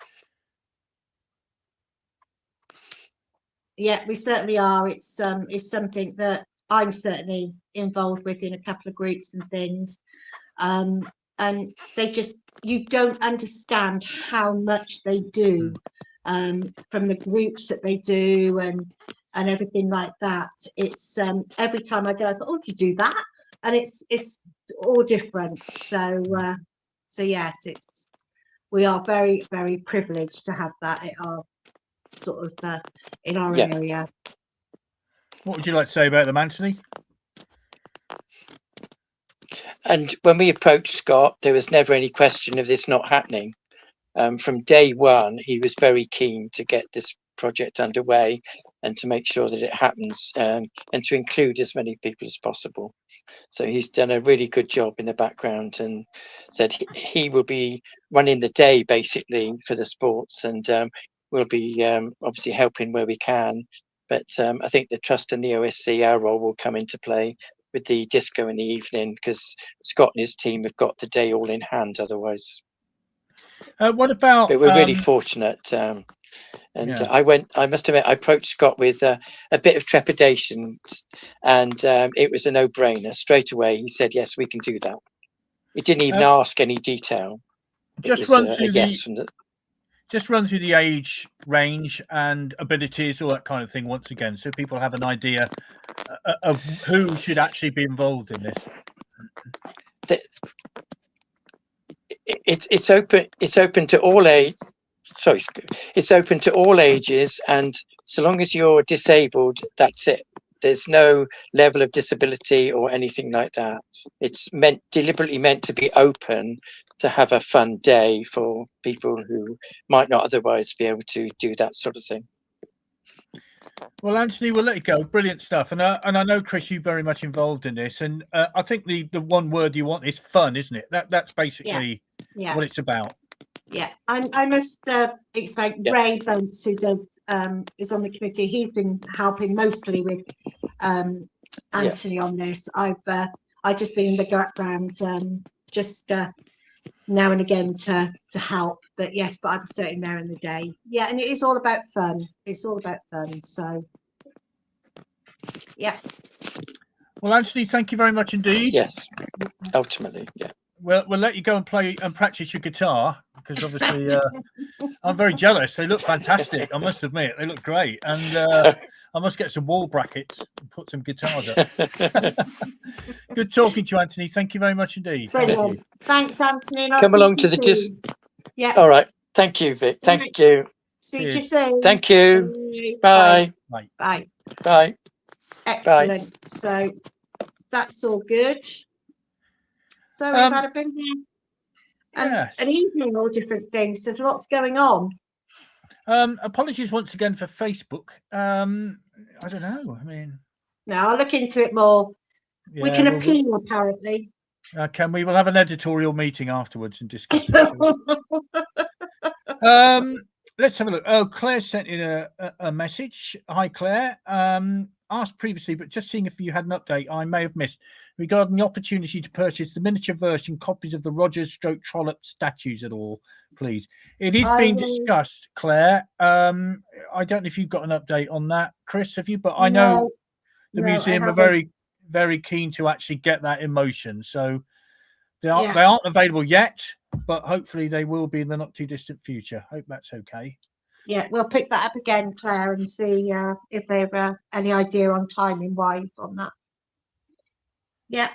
Yeah, we certainly are. It's something that I'm certainly involved with in a couple of groups and things. And they just, you don't understand how much they do. From the groups that they do and everything like that. It's every time I go, I thought, oh, you do that, and it's all different. So yes, we are very, very privileged to have that at our sort of in our area. What would you like to say about them, Anthony? And when we approached Scott, there was never any question of this not happening. From day one, he was very keen to get this project underway and to make sure that it happens, and to include as many people as possible. So he's done a really good job in the background and said he will be running the day basically for the sports, and we'll be obviously helping where we can. But I think the Trust and the OSC, our role will come into play with the disco in the evening, because Scott and his team have got the day all in hand otherwise. What about? But we're really fortunate, and I must admit, I approached Scott with a bit of trepidation, and it was a no-brainer straight away. He said, "Yes, we can do that." He didn't even ask any detail. Just run through the age range and abilities, all that kind of thing once again, so people have an idea of who should actually be involved in this. It's open to all age. Sorry, it's open to all ages, and so long as you're disabled, that's it. There's no level of disability or anything like that. It's deliberately meant to be open to have a fun day for people who might not otherwise be able to do that sort of thing. Well, Anthony, we'll let you go. Brilliant stuff, and I know, Chris, you're very much involved in this, and I think the one word you want is fun, isn't it? That's basically what it's about. Yeah, I must explain. Ray Bunce, who does is on the committee. He's been helping mostly with Anthony on this. I've just been in the background, just now and again to help. But yes, but I'm sitting there in the day. Yeah, and it is all about fun. It's all about fun. So yeah. Well, Anthony, thank you very much indeed. Yes, ultimately, yeah. We'll let you go and play and practice your guitar, because obviously I'm very jealous. They look fantastic. I must admit, they look great, and I must get some wall brackets and put some guitars up. Good talking to you, Anthony. Thank you very much indeed. Brilliant. Thanks, Anthony. Come along to the disc. Yeah. All right. Thank you, Vic. Thank you. See you soon. Thank you. Bye. Bye. Bye. Bye. Excellent. Bye. So that's all good. So we've had a bit Yes. and evening all different things. There's lots going on. Apologies once again for Facebook. I don't know. I mean, No, I'll look into it more. We yeah, can we'll- appeal, apparently. can we? We'll have an editorial meeting afterwards and discuss it. Let's have a look. Oh, Claire sent in a message. Hi, Claire. Asked previously, but just seeing if you had an update I may have missed regarding the opportunity to purchase the miniature version copies of the Rogers/Trollope statues at all, please. It is I being will- discussed, Claire. I don't know if you've got an update on that, Chris. Have you? But I know the no, I museum are haven't. very, very keen to actually get that in motion. So they Yeah. aren't available yet, but hopefully they will be in the not too distant future. Hope that's okay. Yeah, we'll pick that up again, Claire, and see if they have any idea on timing wise on that. Yeah.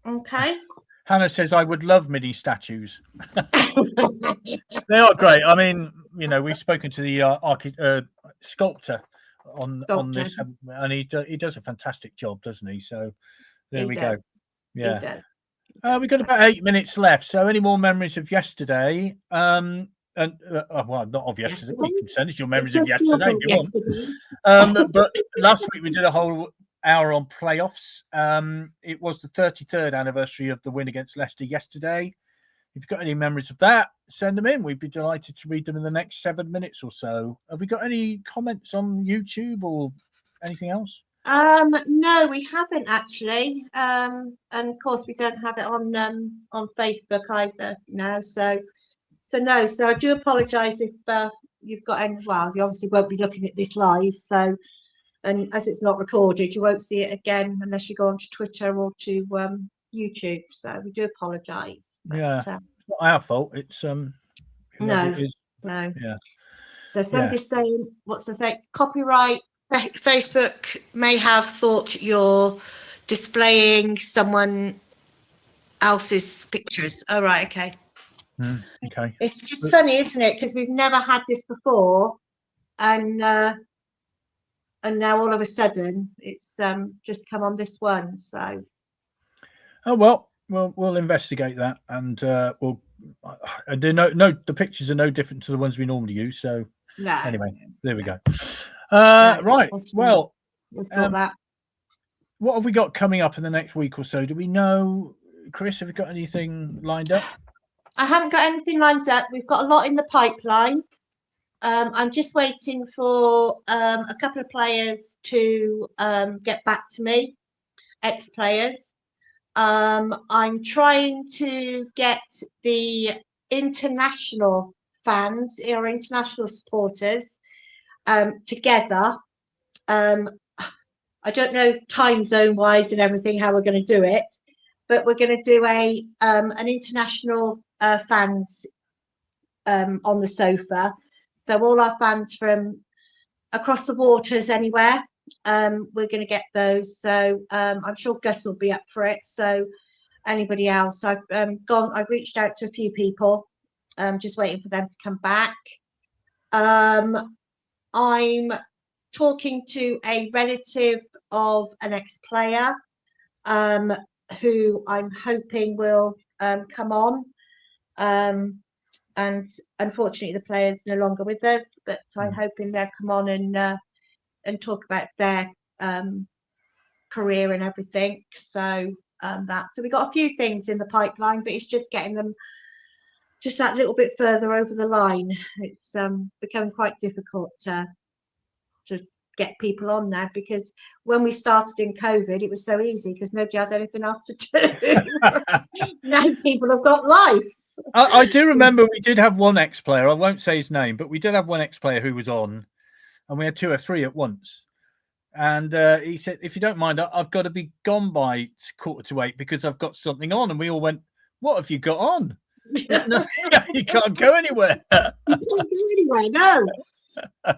Okay. Hannah says, I would love mini statues. They are great. I mean, you know, we've spoken to the sculptor on this, and he does a fantastic job, doesn't he? So there He we does. go. Yeah. He does. We've got about 8 minutes left. So any more memories of yesterday? And well, not of yesterday. Well, you can send us your memories of yesterday if you want. But last week we did a whole hour on playoffs. It was the 33rd anniversary of the win against Leicester yesterday. If you've got any memories of that, send them in. We'd be delighted to read them in the next 7 minutes or so. Have we got any comments on YouTube or anything else? No, we haven't actually. And of course we don't have it on Facebook either now. So no. So I do apologise if you've got any. Well, you obviously won't be looking at this live. So, and as it's not recorded, you won't see it again unless you go onto Twitter or to YouTube. So we do apologise. Yeah, it's not our fault. It's No. it is. No. Yeah. So somebody's saying, what's the say? Copyright. Facebook may have thought you're displaying someone else's pictures. Oh, right. Okay. Okay. It's just funny, isn't it? Because we've never had this before, and now all of a sudden it's just come on this one. So. Oh well, we'll investigate that, and we'll. The pictures are no different to the ones we normally use. So anyway, there we go. Right. Well, what have we got coming up in the next week or so? Do we know, Chris? Have we got anything lined up? I haven't got anything lined up. We've got a lot in the pipeline. I'm just waiting for a couple of players to get back to me, ex-players. I'm trying to get the international fans or international supporters together. I don't know time zone wise and everything how we're going to do it, but we're going to do an international fans on the sofa. So all our fans from across the waters anywhere, we're going to get those. So I'm sure Gus will be up for it. So anybody else, I've reached out to a few people, just waiting for them to come back. I'm talking to a relative of an ex-player who I'm hoping will come on. And unfortunately, the player's no longer with us, but I'm hoping they'll come on and talk about their career and everything. So so we got a few things in the pipeline, but it's just getting them just that little bit further over the line. It's becoming quite difficult to get people on now, because when we started in COVID, it was so easy because nobody had anything else to do. Now people have got lives. I do remember we did have one ex-player. I won't say his name, but we did have one ex-player who was on, and we had 2 or 3 at once. And he said, if you don't mind, I've got to be gone by 7:45 because I've got something on. And we all went, what have you got on? There's nothing, you can't go anywhere. You can't go anywhere, no.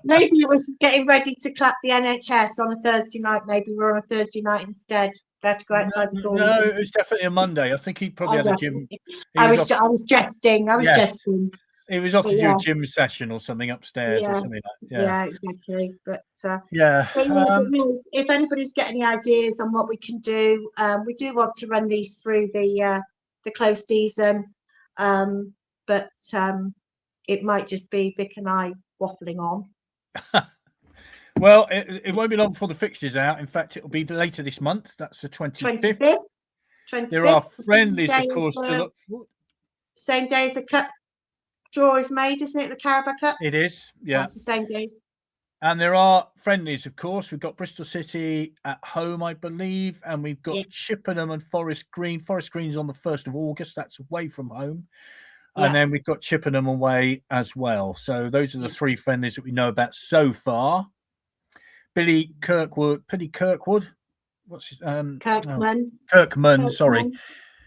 Maybe it was getting ready to clap the NHS on a Thursday night. Maybe we're on a Thursday night instead. They had to go outside the door. No, it was definitely a Monday. I think he probably had a gym. I was jesting. jesting. He was off to do a gym session or something upstairs or something like that. Yeah, exactly. But yeah. If anybody's got any ideas on what we can do, we do want to run these through the close season. But it might just be Vic and I waffling on. Well, it won't be long before the fixture's out. In fact, it'll be later this month. That's the 25th. 25th. There are friendlies, of course, to look for. Same day as the cup draw is made, isn't it? The Carabao Cup. It is, yeah. That's the same day. And there are friendlies, of course. We've got Bristol City at home, I believe, and we've got Chippenham and Forest Green. Forest Green's on the 1st of August. That's away from home. And then we've got Chippenham away as well. So those are the 3 friendlies that we know about so far. Billy Kirkwood. What's his Kirkman, sorry.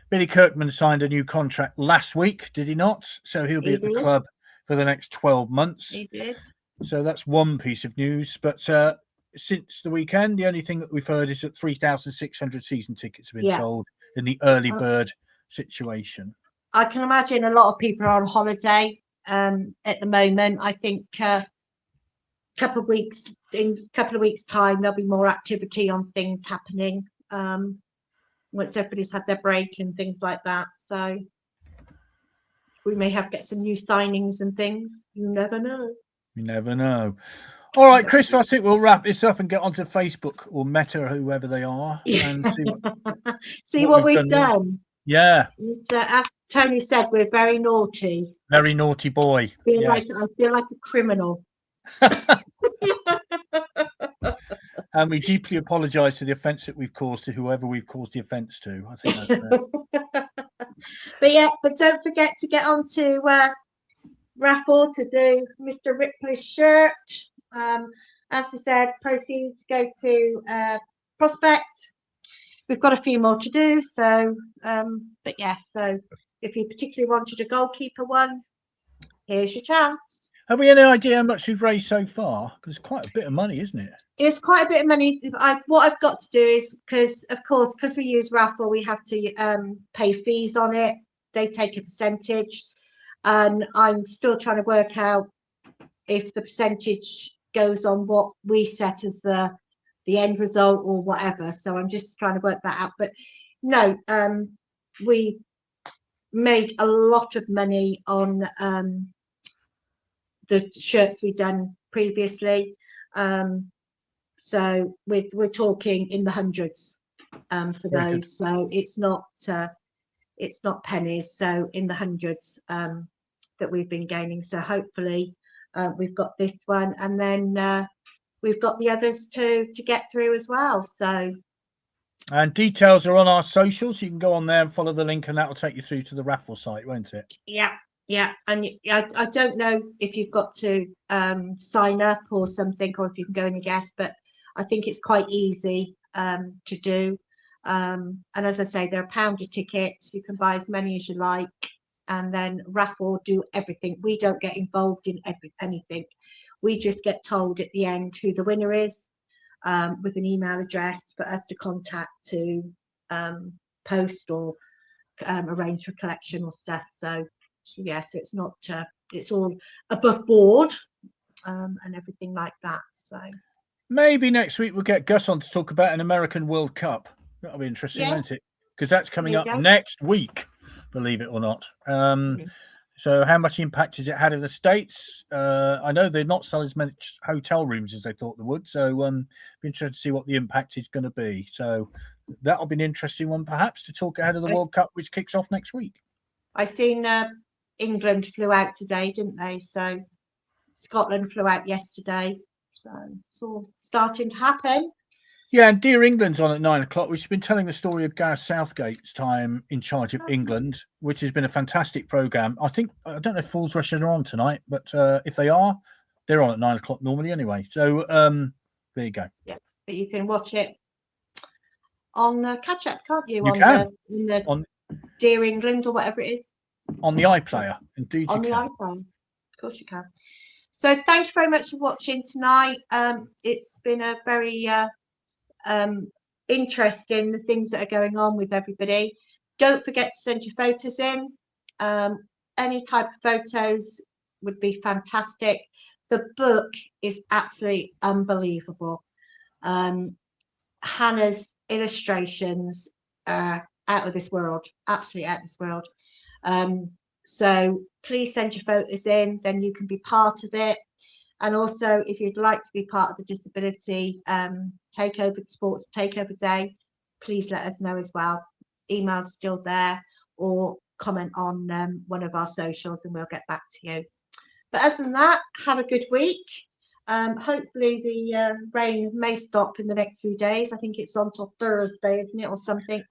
Billy Kirkman signed a new contract last week, did he not? So he'll be at the club for the next 12 months. He did. So that's one piece of news. But since the weekend, the only thing that we've heard is that 3,600 season tickets have been sold in the early bird situation. I can imagine a lot of people are on holiday at the moment. I think in a couple of weeks time, there'll be more activity on things happening once everybody's had their break and things like that. So we may get some new signings and things. You never know. You never know. All right, Chris, I think we'll wrap this up and get onto Facebook or Meta or whoever they are and see what we've done. Yeah. And, as Tony said, we're very naughty. Very naughty boy. I feel like a criminal. And we deeply apologise for the offence that we've caused to whoever we've caused the offence to. I think that's fair. But don't forget to get on to raffle to do Mr. Ripley's shirt. As we said, proceeds go to Prospect. We've got a few more to do, so so if you particularly wanted a goalkeeper one, here's your chance. Have we any idea how much we've raised so far? Because it's quite a bit of money, isn't it? It's quite a bit of money. What I've got to do is, because we use raffle, we have to pay fees on it. They take a percentage, and I'm still trying to work out if the percentage goes on what we set as the end result or whatever. So I'm just trying to work that out. But no, we made a lot of money on the shirts we've done previously. So we're talking in the hundreds for those. So it's not pennies. So in the hundreds that we've been gaining. So hopefully we've got this one, and then we've got the others to get through as well. So, and details are on our socials. You can go on there and follow the link, and that will take you through to the raffle site, won't it? Yeah. And I don't know if you've got to sign up or something, or if you can go and guess, but I think it's quite easy to do. And as I say, they're £1 a ticket. You can buy as many as you like, and then raffle do everything. We don't get involved in anything. We just get told at the end who the winner is, with an email address for us to contact to post or arrange for collection or stuff. So yes, it's not. It's all above board and everything like that. So maybe next week we'll get Gus on to talk about an American World Cup. That'll be interesting, won't it? Because that's coming up next week, believe it or not. So how much impact has it had in the States? I know they're not selling as many hotel rooms as they thought they would. So be interested to see what the impact is going to be. So that'll be an interesting one, perhaps, to talk ahead of the World Cup, which kicks off next week. I seen England flew out today, didn't they? So Scotland flew out yesterday. So it's all starting to happen. Yeah, and Dear England's on at 9 o'clock. We've been telling the story of Gareth Southgate's time in charge of England, which has been a fantastic programme. I don't know if Fools Rush are on tonight, but if they are, they're on at 9 o'clock normally anyway. So there you go. Yeah, but you can watch it on catch up, can't you? On Dear England or whatever it is. On the iPlayer, indeed. On the iPhone, of course you can. So thank you very much for watching tonight. It's been a very interesting, the things that are going on with everybody. Don't forget to send your photos in. Any type of photos would be fantastic. The book is absolutely unbelievable. Hannah's illustrations are out of this world, absolutely out of this world. So please send your photos in, then you can be part of it. And also, if you'd like to be part of the disability takeover, sports takeover day, please let us know as well. Email's still there, or comment on one of our socials and we'll get back to you. But other than that, have a good week. Hopefully the rain may stop in the next few days. I think it's on till Thursday, isn't it, or something?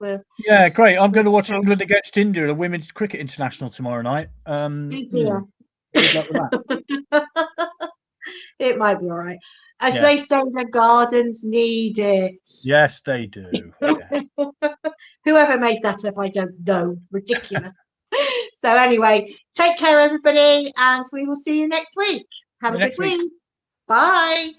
Yeah, great. I'm going to watch England against India, the Women's Cricket International tomorrow night. Dear. Good luck with that. It might be all right. As Yeah. they say, the gardens need it. Yes, they do. Yeah. Whoever made that up, I don't know. Ridiculous. So anyway, take care, everybody, and we will see you next week. Have a good week. Bye.